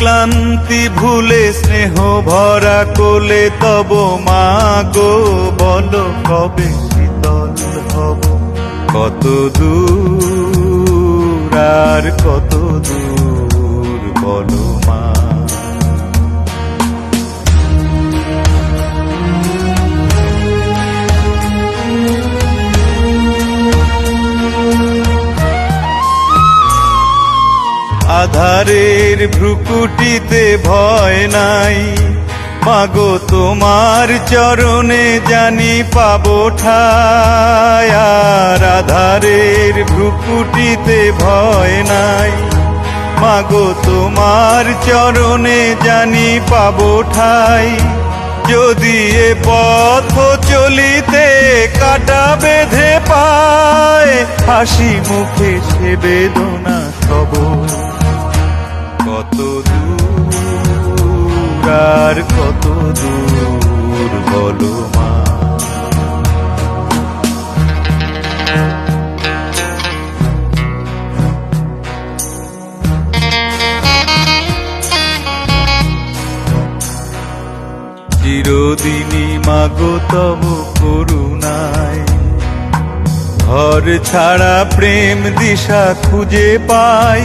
ক্লান্তি ভুলে স্নেহ ভরা কোলে তব মা গো বলো কবে শীতল হব, কত দূর আর কত দূর বলো মা। আধারের ভ্রুকুটিতে ভয় নাই, মাগো তোমার চরণে জানি পাবো ঠায়। আর আধারের ভ্রুকুটিতে ভয় নাই, মাগো তোমার চরণে জানি পাবো ঠাই। যদি এ পথ চলিতে কাটা বেঁধে পায়, হাসি মুখে সে বেদনা সব, কত দূর আর কত দূর বলো মা। চিরদিনই মাগো তব করুণায়, ঘর ছাড়া প্রেম দিশা খুঁজে পাই।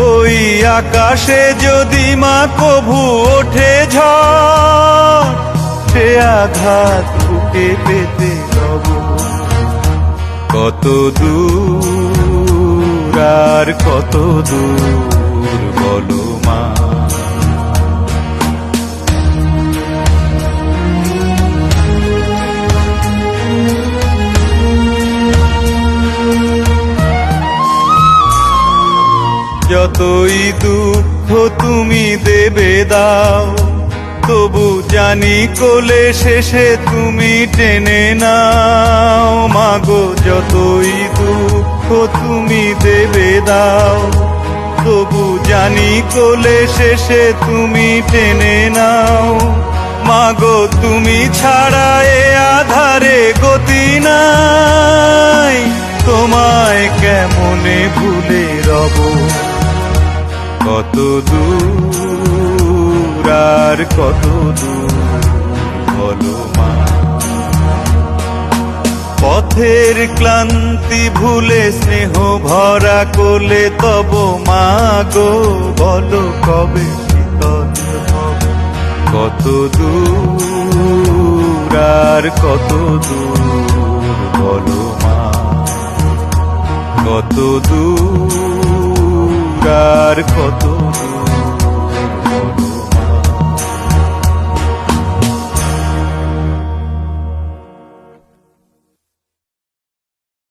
ওই আকাশে যদি মা কভু ওঠে ঝড়, সে আঘাত বুকে পেতে রব, কত দূর আর কত দূর বলো মা। যতই দুঃখ তুমি দেবে দাও, তবু জানি কোলে শেষে তুমি টেনে নাও। মাগো যতই দুঃখ তুমি দেবে দাও, তবু জানি কোলে শেষে তুমি টেনে নাও। মাগো তুমি ছাড়া এ আধারে গতি নাই, তোমায় কেমনে ভুলে রব, কত দূর আর কত দূর বলো মা। পথের ক্লান্তি ভুলে স্নেহ ভরা কোলে তব মা গো বলো কবে শীতল হব, কত দূর আর কত দূর বলো মা, কত দূর আর কত দূর।